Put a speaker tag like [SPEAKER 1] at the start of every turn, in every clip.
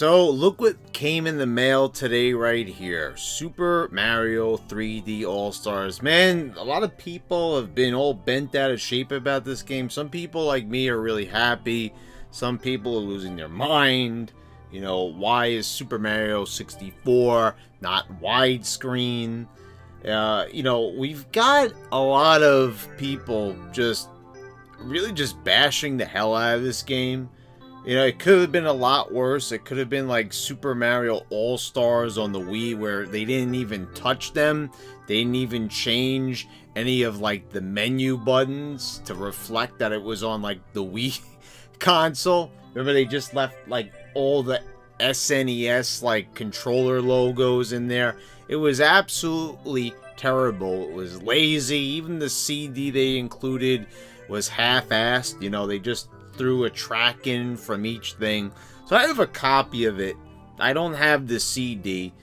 [SPEAKER 1] So look what came in the mail today right here. Super Mario 3D All-Stars. Man, a lot of people have been all bent out of shape about this game. Some people like me are really happy. Some people are losing their mind. You know, why is Super Mario 64 not widescreen? You know, we've got a lot of people really just bashing the hell out of this game. You know, it could have been a lot worse. It could have been like Super Mario All-Stars on the Wii, where they didn't even touch them. They didn't even change any of like the menu buttons to reflect that it was on like the Wii console. Remember, they just left like all the SNES like controller logos in there. It was absolutely terrible. It was lazy. Even the CD they included was half-assed. You know, they just threw a track in from each thing. So I have a copy of it. I don't have the CD.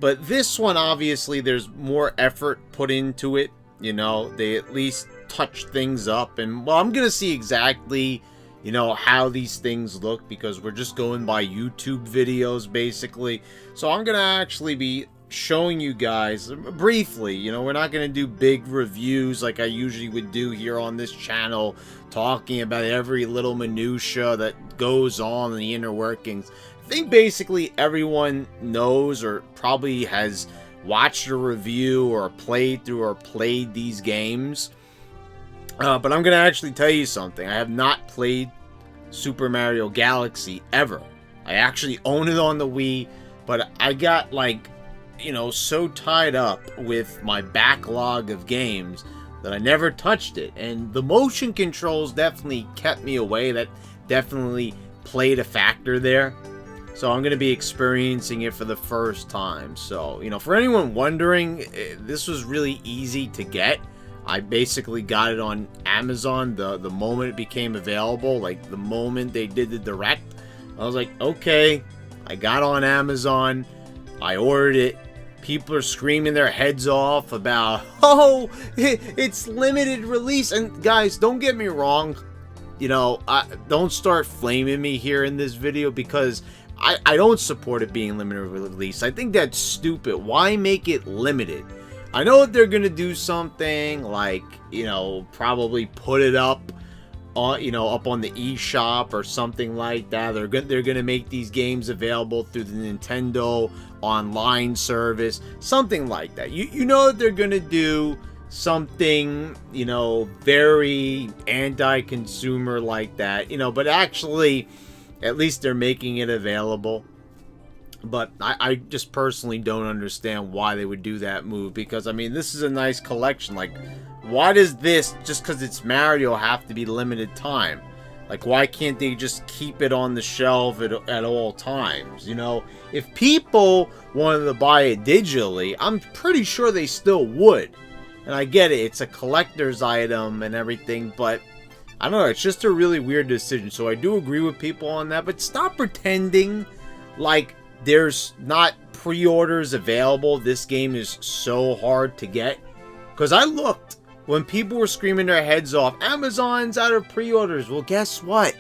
[SPEAKER 1] But this one, obviously, there's more effort put into it. You know, they at least touch things up. And, well, I'm going to see exactly, you know, how these things look, because we're just going by YouTube videos, basically. So I'm going to actually be showing you guys briefly. You know, we're not going to do big reviews like I usually would do here on this channel, talking about every little minutia that goes on in the inner workings. I think basically everyone knows or probably has watched a review or played through or played these games. But I'm going to actually tell you something. I have not played Super Mario Galaxy ever. I actually own it on the Wii, but I got like, you know, so tied up with my backlog of games that I never touched it. And the motion controls definitely kept me away. That definitely played a factor there. So I'm going to be experiencing it for the first time. So, you know, for anyone wondering, this was really easy to get. I basically got it on Amazon the moment it became available. Like, the moment they did the direct, I was like, okay. I got on Amazon. I ordered it. People are screaming their heads off about, oh, it's limited release. And guys, don't get me wrong. You know, don't start flaming me here in this video, because I don't support it being limited release. I think that's stupid. Why make it limited? I know that they're going to do something like, you know, probably put it up on, you know, up on the eShop or something like that. They're going to make these games available through the Nintendo online service, something like that. You know that they're going to do something, you know, very anti-consumer like that, you know, but actually at least they're making it available. But I just personally don't understand why they would do that move, because I mean, this is a nice collection. Like, why does this, just because it's Mario, have to be limited time? Like, why can't they just keep it on the shelf at all times? You know, if people wanted to buy it digitally, I'm pretty sure they still would. And I get it, it's a collector's item and everything, but I don't know, it's just a really weird decision. So I do agree with people on that, but stop pretending like there's not pre-orders available. This game is so hard to get. Because I looked when people were screaming their heads off, Amazon's out of pre-orders. Well, guess what?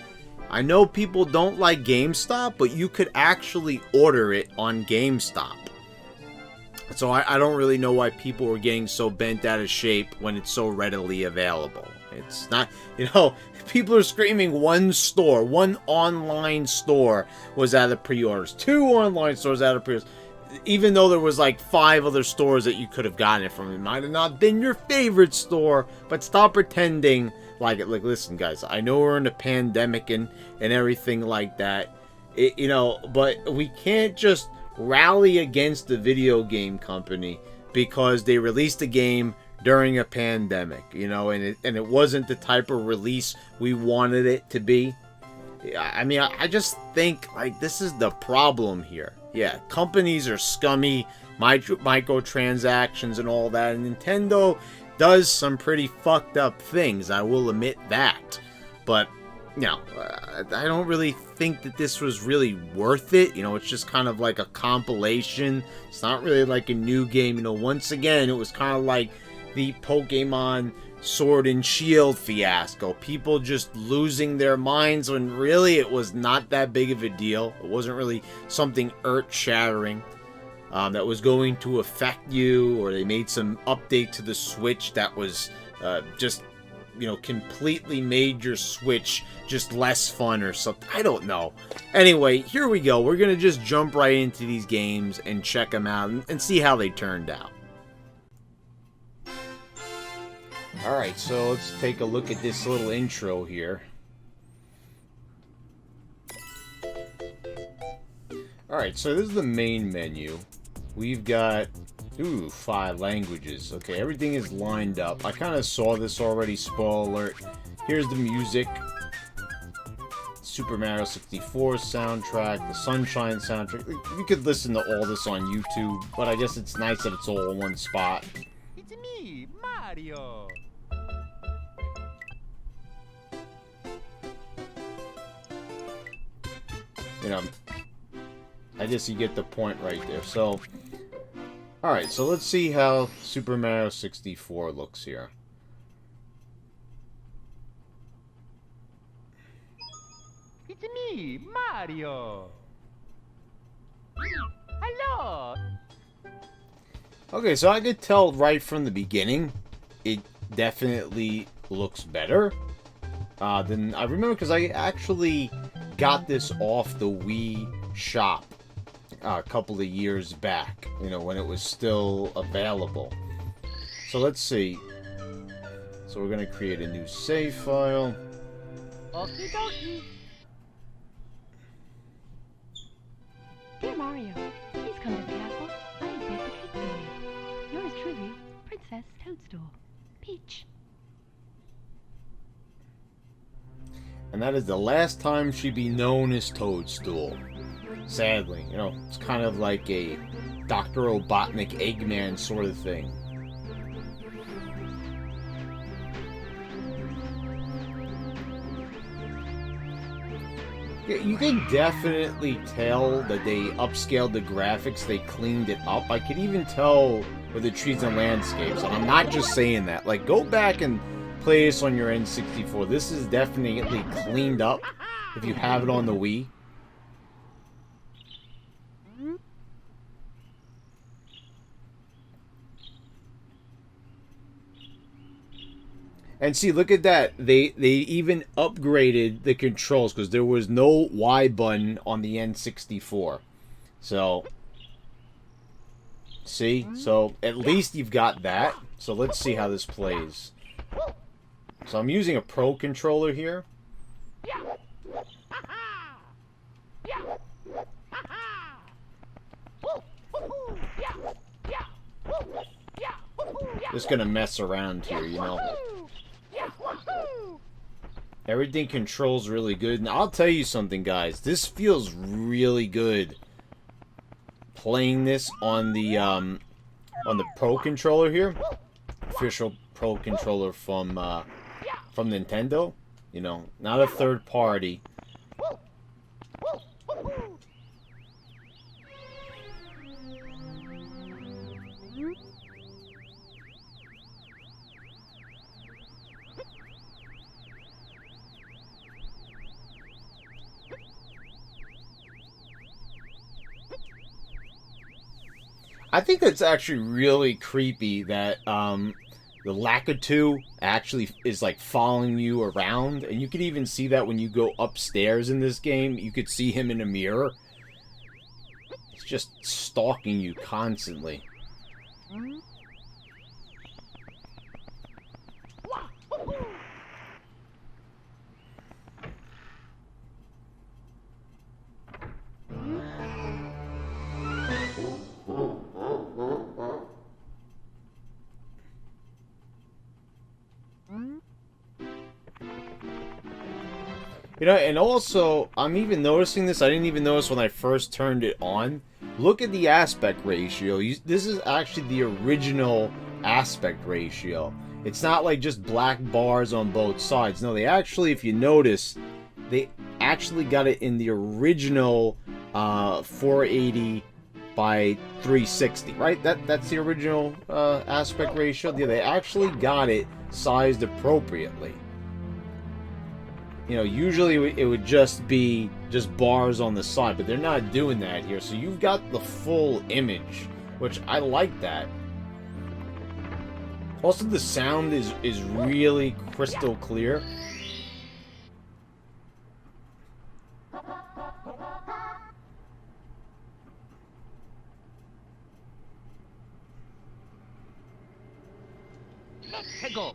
[SPEAKER 1] I know people don't like GameStop, but you could actually order it on GameStop. So I don't really know why people were getting so bent out of shape when it's so readily available. It's not, you know, people are screaming one online store was out of pre-orders. 2 online stores out of pre-orders. Even though there was like 5 other stores that you could have gotten it from. It might have not been your favorite store, but stop pretending like it. Like, listen, guys, I know we're in a pandemic and everything like that. You know, but we can't just rally against the video game company because they released a game during a pandemic, you know, and it wasn't the type of release we wanted it to be. I mean, I just think, like, this is the problem here. Yeah, companies are scummy, microtransactions and all that, and Nintendo does some pretty fucked up things, I will admit that. But, you know, I don't really think that this was really worth it. You know, it's just kind of like a compilation. It's not really like a new game. You know, once again, it was kind of like the Pokemon Sword and Shield fiasco. People just losing their minds when really it was not that big of a deal. It wasn't really something earth-shattering that was going to affect you, or they made some update to the Switch that was just, you know, completely made your Switch just less fun or something. I don't know. Anyway, here we go. We're going to just jump right into these games and check them out and see how they turned out. Alright, so let's take a look at this little intro here. Alright, so this is the main menu. We've got, 5 languages. Okay, everything is lined up. I kind of saw this already, spoiler alert. Here's the music. Super Mario 64 soundtrack, the Sunshine soundtrack. You could listen to all this on YouTube, but I guess it's nice that it's all in one spot.
[SPEAKER 2] It's me, Mario.
[SPEAKER 1] You know, I guess you get the point right there. So, alright, so let's see how Super Mario 64 looks here.
[SPEAKER 2] It's me, Mario. Hello.
[SPEAKER 1] Okay, so I could tell right from the beginning, it definitely looks better than I remember, because I actually got this off the Wii shop a couple of years back, you know, when it was still available. So let's see. So we're going to create a new save file.
[SPEAKER 2] Okie dokie.
[SPEAKER 3] Dear Mario, please come to the castle. I have baked a cake for you. Yours truly, Princess Toadstool. Peach.
[SPEAKER 1] And that is the last time she'd be known as Toadstool. Sadly, you know, it's kind of like a Dr. Robotnik Eggman sort of thing. Yeah, you can definitely tell that they upscaled the graphics, they cleaned it up. I could even tell with the trees and landscapes, and I'm not just saying that. Like, go back and play this on your N64. This is definitely cleaned up if you have it on the Wii. And see, look at that. They even upgraded the controls because there was no Y button on the N64. So, see? So, at least you've got that. So, let's see how this plays. So, I'm using a Pro controller here. Just gonna mess around here, you know. Everything controls really good. And I'll tell you something, guys. This feels really good. Playing this on the Pro controller here. Official Pro controller from Nintendo. You know, not a third party. I think that's actually really creepy that the Lakitu actually is like following you around, and you can even see that when you go upstairs in this game. You could see him in a mirror. It's just stalking you constantly. You know, and also, I'm even noticing this. I didn't even notice when I first turned it on. Look at the aspect ratio. This is actually the original aspect ratio. It's not like just black bars on both sides. No, they actually, if you notice, they actually got it in the original 480 by 360, right? That's the original aspect ratio. Yeah, they actually got it sized appropriately. You know, usually it would just be just bars on the side, but they're not doing that here. So you've got the full image, which I like that. Also, the sound is really crystal clear.
[SPEAKER 2] Let's go.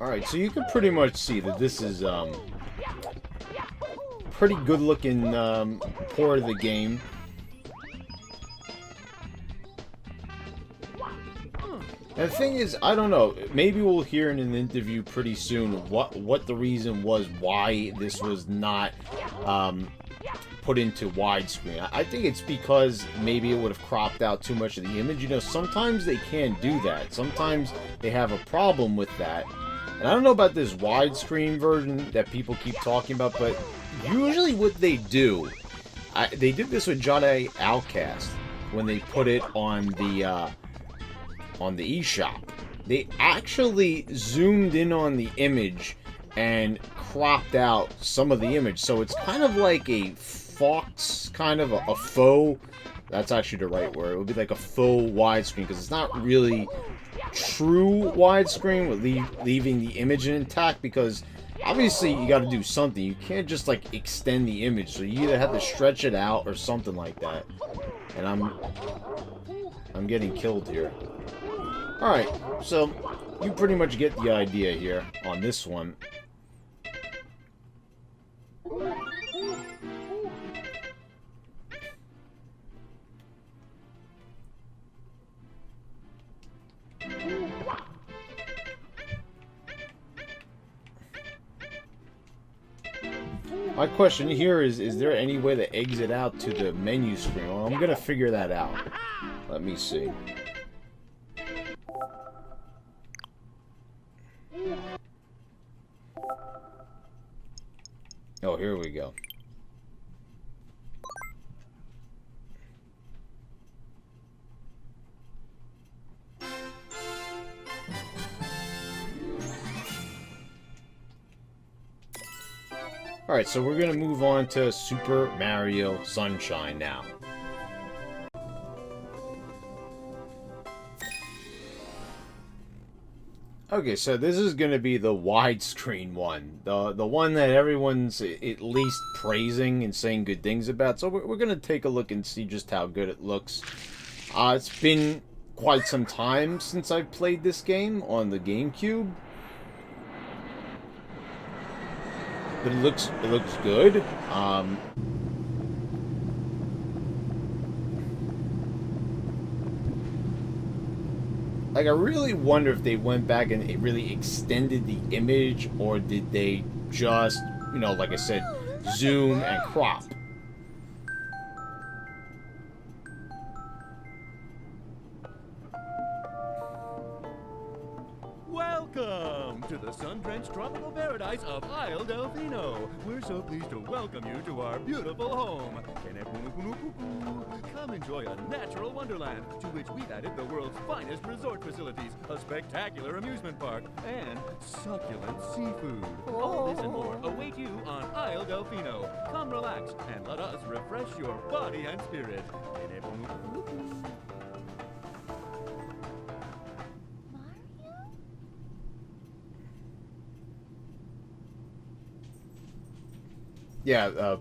[SPEAKER 1] Alright, so you can pretty much see that this is pretty good looking port of the game. And the thing is, I don't know, maybe we'll hear in an interview pretty soon what the reason was why this was not put into widescreen. I think it's because maybe it would have cropped out too much of the image. You know, sometimes they can't do that. Sometimes they have a problem with that. And I don't know about this widescreen version that people keep talking about, but usually what they do, they did this with Jedi Outcast when they put it on the eShop. They actually zoomed in on the image and cropped out some of the image. So it's kind of like a fox, kind of a faux, that's actually the right word. It would be like a faux widescreen because it's not really true widescreen with leaving the image intact, because obviously you got to do something. You can't just like extend the image, so you either have to stretch it out or something like that. And I'm getting killed here. Alright, so you pretty much get the idea here on this one. My question here is there any way to exit out to the menu screen? Well, I'm gonna figure that out. Let me see. Oh, here we go. Alright, so we're gonna move on to Super Mario Sunshine now. Okay, so this is gonna be the widescreen one. The one that everyone's at least praising and saying good things about. So we're gonna take a look and see just how good it looks. It's been quite some time since I've played this game on the GameCube. But it looks good. Like, I really wonder if they went back and it really extended the image, or did they just, you know, like I said, zoom and crop.
[SPEAKER 4] Welcome to the sun-drenched tropical paradise of Isle Delfino. We're so pleased to welcome you to our beautiful home. Come enjoy a natural wonderland to which we've added the world's finest resort facilities, a spectacular amusement park, and succulent seafood. All this and more await you on Isle Delfino. Come relax and let us refresh your body and spirit.
[SPEAKER 1] Yeah,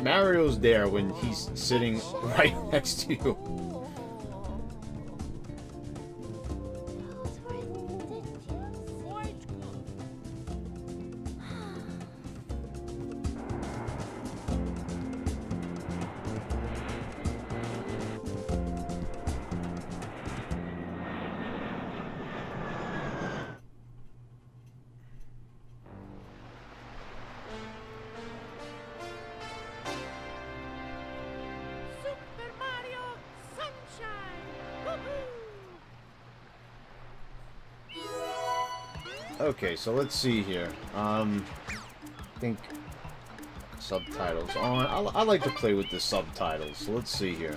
[SPEAKER 1] Mario's there when he's sitting right next to you. Okay, so let's see here. I think subtitles on. I like to play with the subtitles, so let's see here.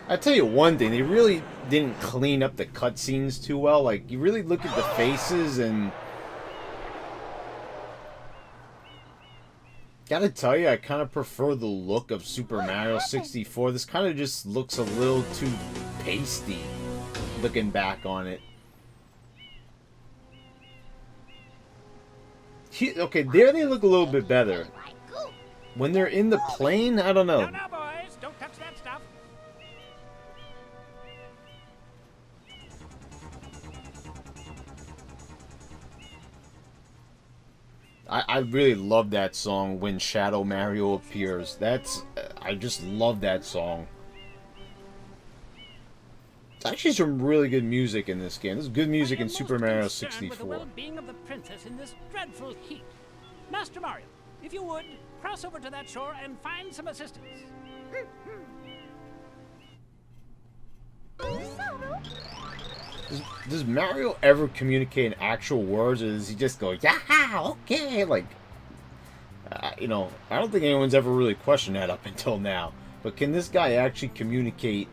[SPEAKER 1] I tell you one thing, they really didn't clean up the cutscenes too well. Like, you really look at the faces and... Gotta tell you, I kind of prefer the look of Super Mario 64. This kind of just looks a little too pasty, looking back on it. Okay, there they look a little bit better. When they're in the plane, I don't know.
[SPEAKER 2] No, boys, don't touch that stuff.
[SPEAKER 1] I really love that song, When Shadow Mario Appears. I just love that song. It's actually some really good music in this game. There's good music in Super Mario 64.
[SPEAKER 5] With the well-being of the princess in this dreadful heat. Master Mario, if you would, cross over to that shore and find some assistance.
[SPEAKER 1] Does Mario ever communicate in actual words, or does he just go, yeah, okay, like, you know, I don't think anyone's ever really questioned that up until now. But can this guy actually communicate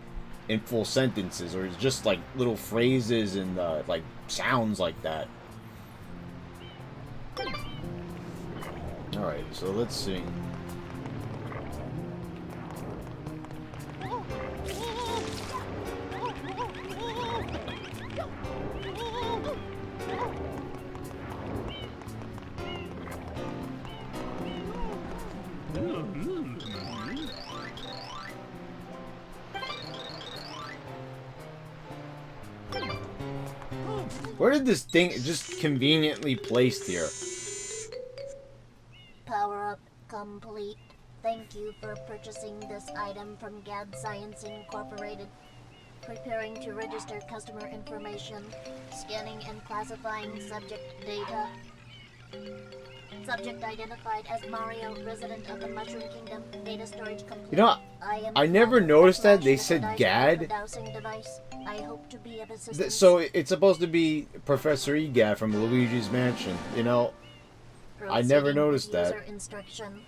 [SPEAKER 1] in full sentences, or is it just like little phrases and like sounds like that? Alright, so let's see. Where did this thing just conveniently placed here?
[SPEAKER 6] Power up complete. Thank you for purchasing this item from GAD Science Incorporated. Preparing to register customer information. Scanning and classifying subject data. Subject identified as Mario, resident of the Mushroom Kingdom. Data storage complete.
[SPEAKER 1] You know, I never noticed that they said GAD.
[SPEAKER 6] I hope to be of assistance.
[SPEAKER 1] So it's supposed to be Professor Egad from Luigi's Mansion. You know, I never noticed that.
[SPEAKER 6] User instruction.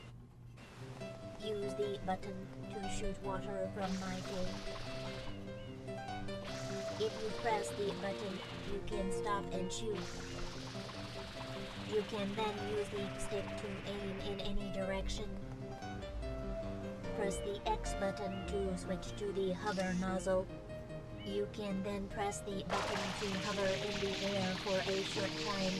[SPEAKER 6] Use the button to shoot water from my game. If you press the button, you can stop and shoot. You can then use the stick to aim in any direction. Press the X button to switch to the hover nozzle. You can then press the button to hover in the air for a short time.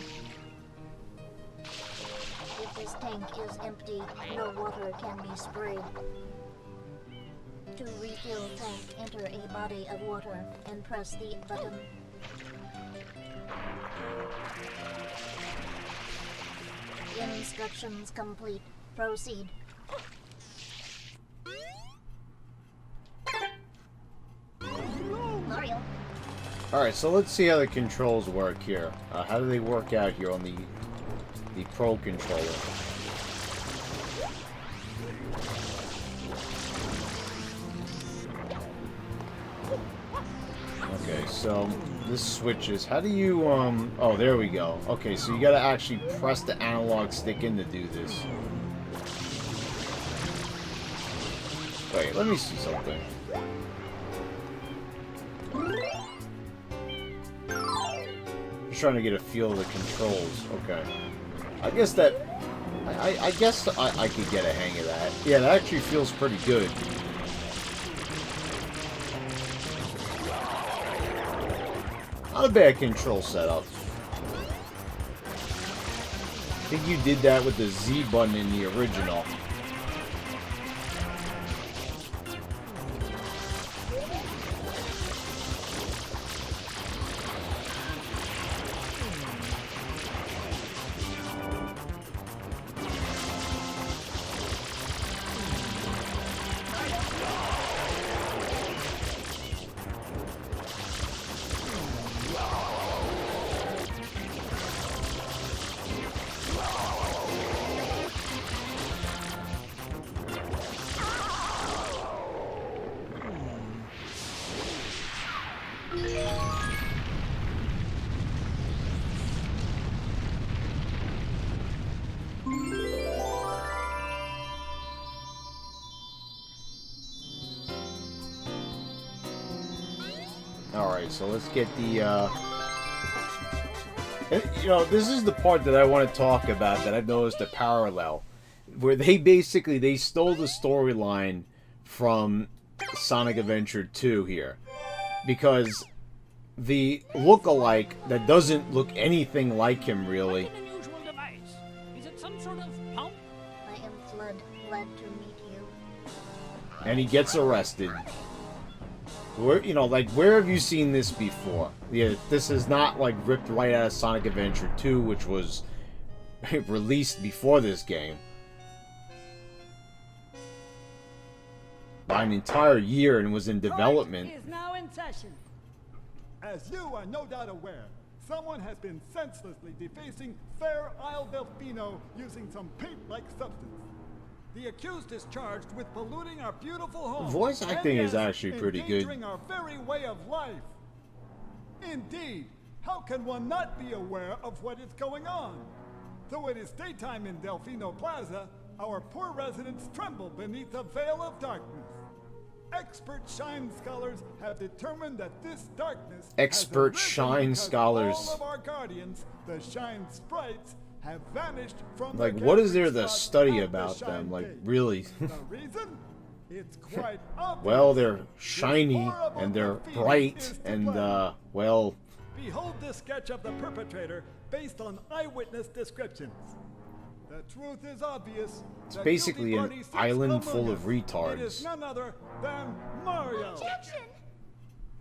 [SPEAKER 6] If this tank is empty, no water can be sprayed. To refill tank, enter a body of water and press the button. Instructions complete. Proceed. Mario.
[SPEAKER 1] Alright, so let's see how the controls work here. How do they work out here on the Pro controller? Okay, so this switches. How do you, oh, there we go. Okay, so you gotta actually press the analog stick in to do this. Wait, let me see something. Just trying to get a feel of the controls. Okay. I guess that... I guess I could get a hang of that. Yeah, that actually feels pretty good. Not a bad control setup. I think you did that with the Z button in the original. Alright, so let's get the, and, you know, this is the part that I want to talk about that I've noticed a parallel. Where they stole the storyline from Sonic Adventure 2 here. Because the look-alike that doesn't look anything like him, really.
[SPEAKER 5] An unusual device. Is it some sort of pump?
[SPEAKER 6] I am Flood, glad to meet you.
[SPEAKER 1] And he gets arrested. Where, you know, like, where have you seen this before? Yeah, this is not, like, ripped right out of Sonic Adventure 2, which was released before this game. By an entire year and was in development.
[SPEAKER 7] Is now in session.
[SPEAKER 8] As you are no doubt aware, someone has been senselessly defacing fair Isle Delfino using some paint-like substance. The accused is charged with polluting our beautiful home.
[SPEAKER 1] Voice acting
[SPEAKER 8] and
[SPEAKER 1] is actually pretty good.
[SPEAKER 8] endangering our very way of life. Indeed, how can one not be aware of what is going on? Though it is daytime in Delfino Plaza, our poor residents tremble beneath a veil of darkness. Expert shine scholars have determined that this darkness
[SPEAKER 1] Expert
[SPEAKER 8] has arisen
[SPEAKER 1] shine
[SPEAKER 8] because
[SPEAKER 1] scholars.
[SPEAKER 8] all of our guardians, the shine sprites, have vanished from
[SPEAKER 1] Like,
[SPEAKER 8] the
[SPEAKER 1] what is there
[SPEAKER 8] gathering
[SPEAKER 1] to
[SPEAKER 8] spots
[SPEAKER 1] study
[SPEAKER 8] of the
[SPEAKER 1] about
[SPEAKER 8] Shine
[SPEAKER 1] them? Like,
[SPEAKER 8] Gate.
[SPEAKER 1] really?
[SPEAKER 8] The reason? It's quite obvious.
[SPEAKER 1] Well, they're shiny,
[SPEAKER 8] This horrible
[SPEAKER 1] and they're
[SPEAKER 8] graffiti
[SPEAKER 1] bright,
[SPEAKER 8] is to
[SPEAKER 1] and,
[SPEAKER 8] blame.
[SPEAKER 1] well,
[SPEAKER 8] Behold this sketch of the perpetrator based on eyewitness descriptions. The truth is obvious.
[SPEAKER 1] it's
[SPEAKER 8] The
[SPEAKER 1] basically
[SPEAKER 8] guilty
[SPEAKER 1] an
[SPEAKER 8] party sits
[SPEAKER 1] island full
[SPEAKER 8] among
[SPEAKER 1] of
[SPEAKER 8] us. It is
[SPEAKER 1] retards.
[SPEAKER 8] none other than Mario.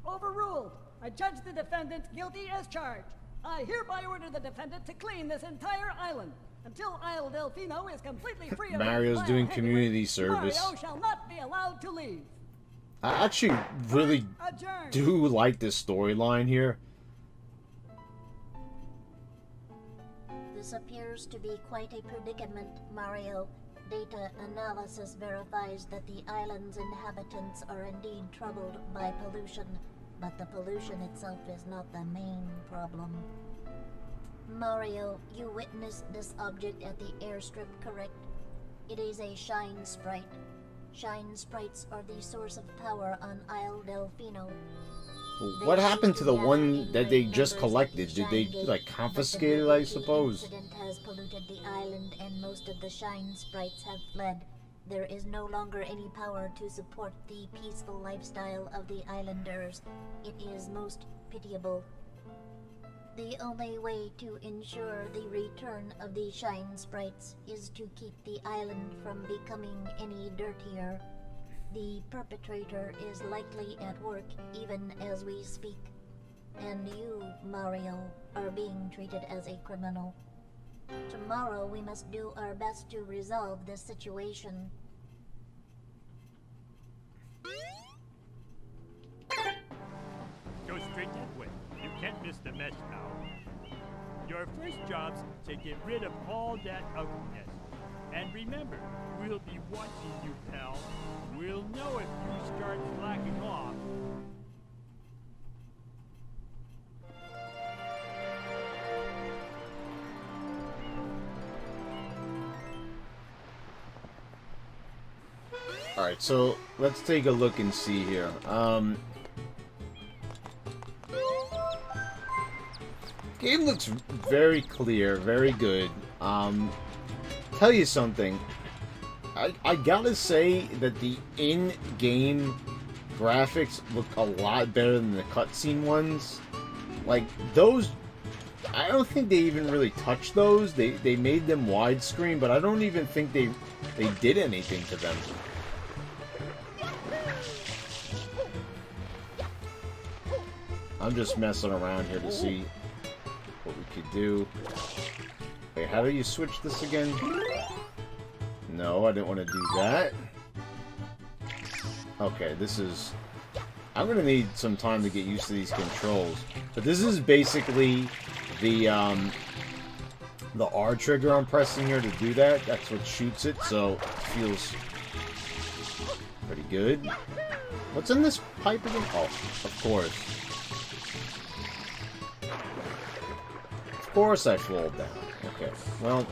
[SPEAKER 7] Overruled. I judge the defendant guilty as charged. I hereby order the defendant to clean this entire island. Until Isle Delfino is completely free of
[SPEAKER 1] Mario's
[SPEAKER 7] vile
[SPEAKER 1] doing
[SPEAKER 7] handiwork,
[SPEAKER 1] community service.
[SPEAKER 7] Mario shall not be allowed to leave.
[SPEAKER 1] I actually really
[SPEAKER 7] Adjourned.
[SPEAKER 1] do like this storyline here.
[SPEAKER 6] This appears to be quite a predicament, Mario. Data analysis verifies that the island's inhabitants are indeed troubled by pollution, but the pollution itself is not the main problem. Mario, you witnessed this object at the airstrip, correct? It is a shine sprite. Shine sprites are the source of power on Isle Delfino.
[SPEAKER 1] What happened to the one that they just collected? Did they, like, confiscate it, I suppose?
[SPEAKER 6] The incident has polluted the island and most of the shine sprites have fled. There is no longer any power to support the peaceful lifestyle of the islanders. It is most pitiable. The only way to ensure the return of the shine sprites is to keep the island from becoming any dirtier. The perpetrator is likely at work even as we speak. And you, Mario, are being treated as a criminal. Tomorrow we must do our best to resolve this situation.
[SPEAKER 2] Go straight that way. You can't miss the mess now. Your first job's to get rid of all that ugliness. And remember, we'll be watching you, pal. We'll know if you start slacking off.
[SPEAKER 1] Alright, so let's take a look and see here. Game looks very clear, very good. Tell you something. I gotta say that the in-game graphics look a lot better than the cutscene ones. Like, those... I don't think they even really touched those. They made them widescreen, but I don't even think they did anything to them. I'm just messing around here to see what we could do. Wait, how do you switch this again? No, I didn't want to do that. Okay, this is... I'm gonna need some time to get used to these controls. But this is basically the R trigger I'm pressing here to do that. That's what shoots it, so it feels pretty good. What's in this pipe again? Oh, of course. Of course I fall down. Okay, well...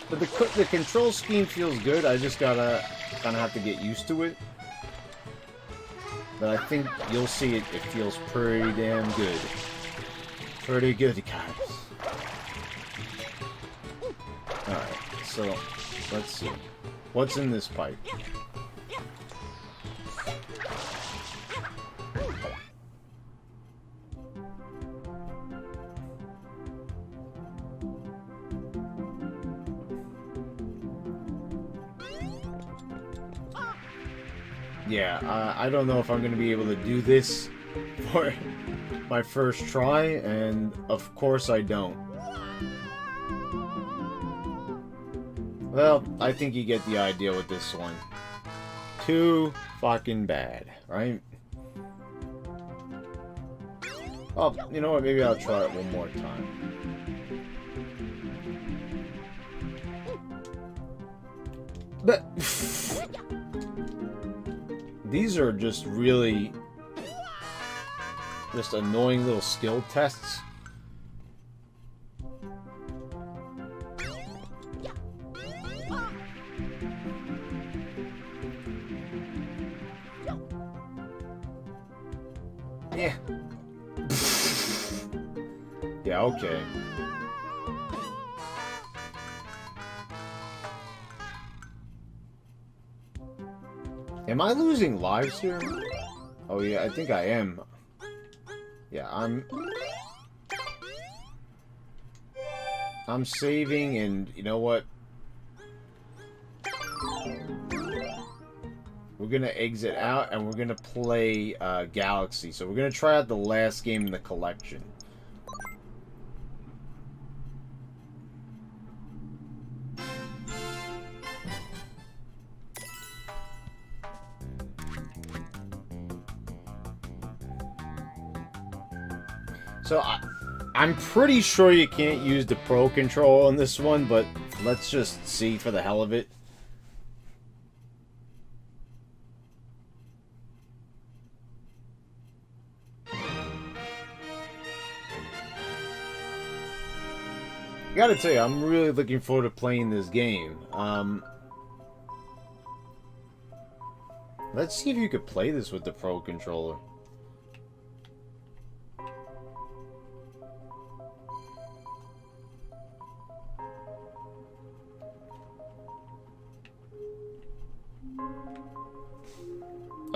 [SPEAKER 1] But the control scheme feels good. I just gotta kind of have to get used to it. But I think you'll see it feels pretty damn good. Pretty good, guys. Alright, so let's see. What's in this pipe? Yeah, I don't know if I'm going to be able to do this for my first try, and of course I don't. Well, I think you get the idea with this one. Too fucking bad, right? Oh, you know what? Maybe I'll try it one more time. But these are just really just annoying little skill tests. Yeah. Yeah, okay. Am I losing lives here? Oh yeah, I think I am. Yeah, I'm saving, and you know what? We're gonna exit out and we're gonna play Galaxy. So we're gonna try out the last game in the collection. So I'm pretty sure you can't use the Pro Control on this one, but let's just see for the hell of it. I gotta tell you, I'm really looking forward to playing this game. Let's see if you could play this with the Pro Controller.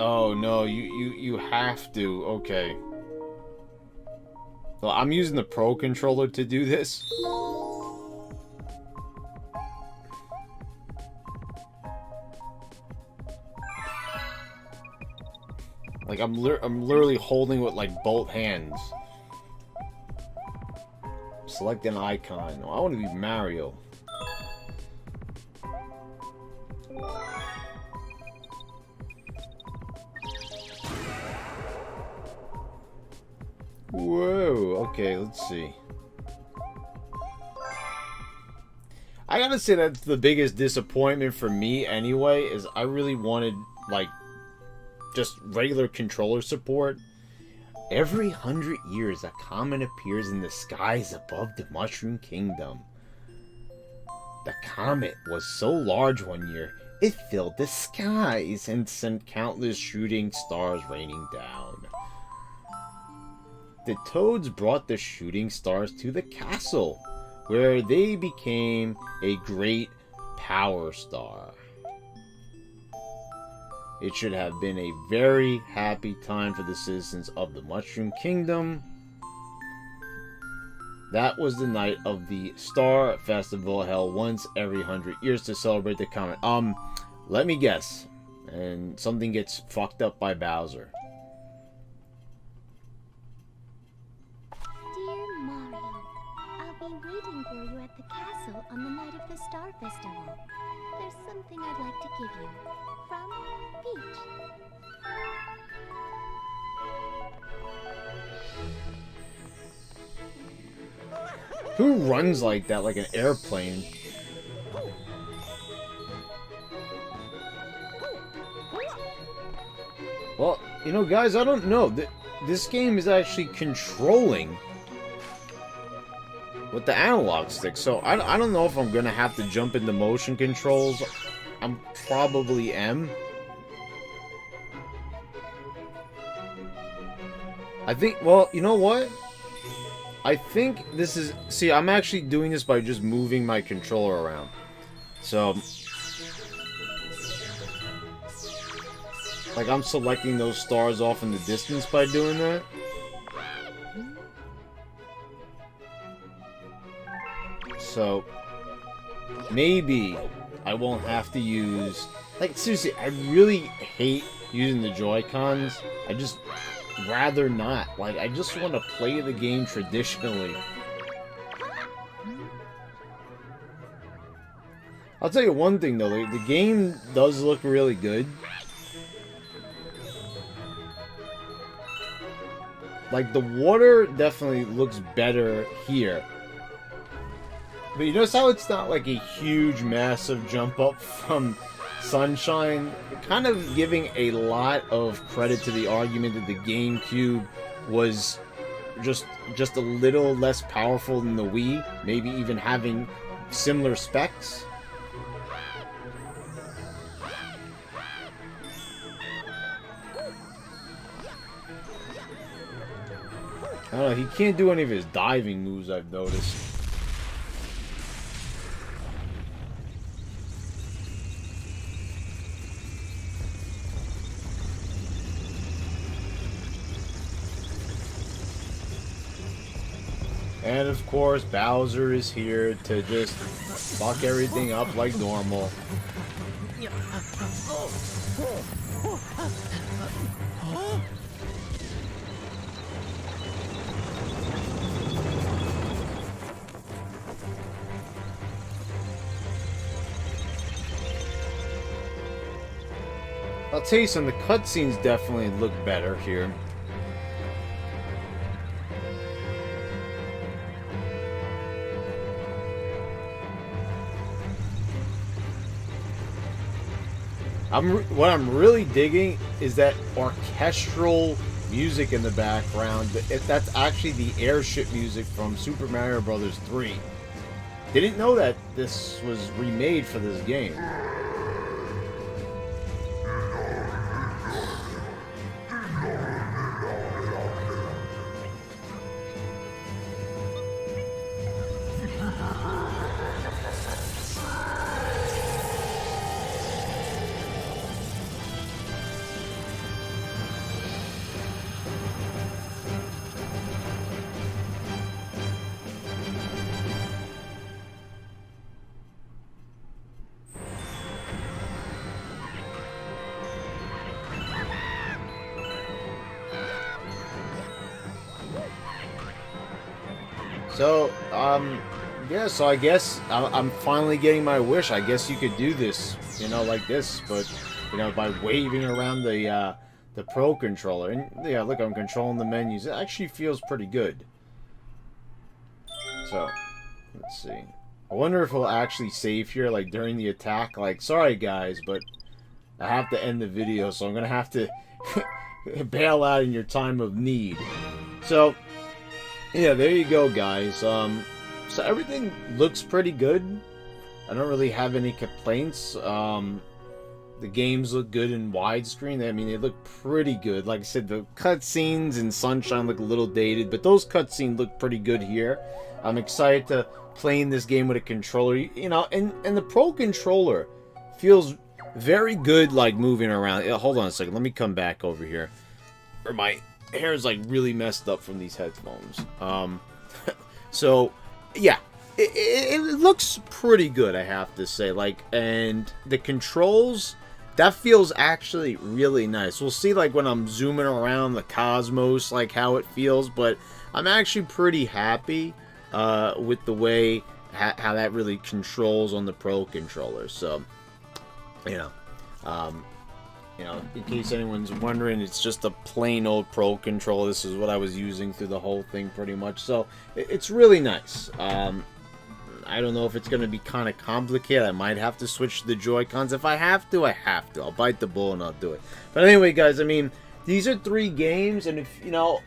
[SPEAKER 1] Oh no, you have to. Okay. Well, I'm using the Pro Controller to do this. Like I'm literally holding with like both hands. Select an icon. Oh, I want to be Mario. Whoa, okay, let's see. I gotta say that's the biggest disappointment for me anyway, is I really wanted, like, just regular controller support. Every 100 years, a comet appears in the skies above the Mushroom Kingdom. The comet was so large one year, it filled the skies and sent countless shooting stars raining down. The Toads brought the shooting stars to the castle, where they became a great power star. It should have been a very happy time for the citizens of the Mushroom Kingdom. That was the night of the Star Festival, held once every 100 years to celebrate the comet. Let me guess. And something gets fucked up by Bowser.
[SPEAKER 6] Dear Mario, I'll be waiting for you at the castle on the night of the Star Festival. There's something I'd like to give you. From Peach.
[SPEAKER 1] Who runs like that, like an airplane? Well, you know, guys, I don't know. This game is actually controlling with the analog stick. So I don't know if I'm gonna have to jump into motion controls. I'm probably am. I think, well, you know what? I think this is, see, I'm actually doing this by just moving my controller around. So, like, I'm selecting those stars off in the distance by doing that. So, maybe I won't have to use, like, seriously, I really hate using the Joy-Cons. I just rather not. Like, I just want to play the game traditionally. I'll tell you one thing, though. The game does look really good. Like, the water definitely looks better here. But you notice how it's not like a huge, massive jump up from Sunshine? Kind of giving a lot of credit to the argument that the GameCube was just a little less powerful than the Wii. Maybe even having similar specs. I don't know, he can't do any of his diving moves, I've noticed. And of course, Bowser is here to just fuck everything up like normal. I'll tell you something, the cutscenes definitely look better here. What I'm really digging is that orchestral music in the background. That's actually the airship music from Super Mario Bros. 3. Didn't know that this was remade for this game. So, yeah, so I guess I'm finally getting my wish. I guess you could do this, you know, like this, but, you know, by waving around the Pro Controller. And, yeah, look, I'm controlling the menus. It actually feels pretty good. So, let's see. I wonder if we'll actually save here, like, during the attack. Like, sorry, guys, but I have to end the video, so I'm going to have to bail out in your time of need. So, yeah, there you go, guys. So everything looks pretty good. I don't really have any complaints. The games look good in widescreen. I mean, they look pretty good. Like I said, the cutscenes in Sunshine look a little dated, but those cutscenes look pretty good here. I'm excited to play in this game with a controller. You know, and the Pro Controller feels very good, like, moving around. Hold on a second. Let me come back over here. Or my hair is, like, really messed up from these headphones. So, yeah. It looks pretty good, I have to say. Like, and the controls, that feels actually really nice. We'll see, like, when I'm zooming around the cosmos, like, how it feels. But I'm actually pretty happy with the way how that really controls on the Pro Controller. So, you know, in case anyone's wondering, it's just a plain old Pro Controller. This is what I was using through the whole thing, pretty much. So, it's really nice. I don't know if it's going to be kind of complicated. I might have to switch to the Joy-Cons. If I have to, I have to. I'll bite the bullet and I'll do it. But anyway, guys, I mean, these are 3 games, and if, you know,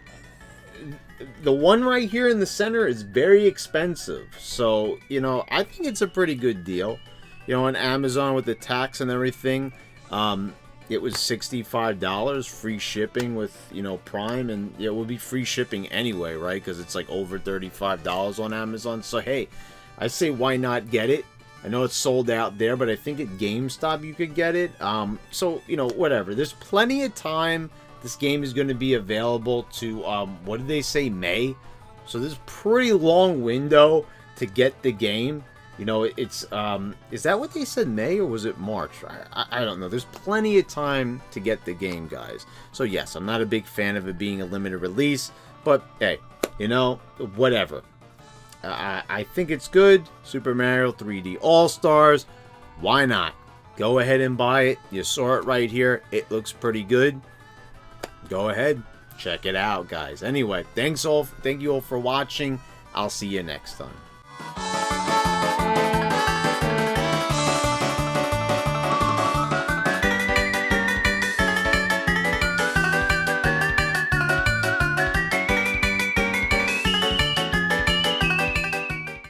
[SPEAKER 1] the one right here in the center is very expensive. So, you know, I think it's a pretty good deal. You know, on Amazon with the tax and everything, it was $65, free shipping with, you know, Prime, and it will be free shipping anyway, right? Because it's like over $35 on Amazon. So, hey, I say why not get it? I know it's sold out there, but I think at GameStop you could get it. So, you know, whatever. There's plenty of time. This game is going to be available to, what did they say, May? So there's a pretty long window to get the game. You know, it's, is that what they said, May, or was it March? I don't know. There's plenty of time to get the game, guys. So, yes, I'm not a big fan of it being a limited release, but, hey, you know, whatever. I think it's good. Super Mario 3D All-Stars. Why not? Go ahead and buy it. You saw it right here. It looks pretty good. Go ahead. Check it out, guys. Anyway, thank you all for watching. I'll see you next time.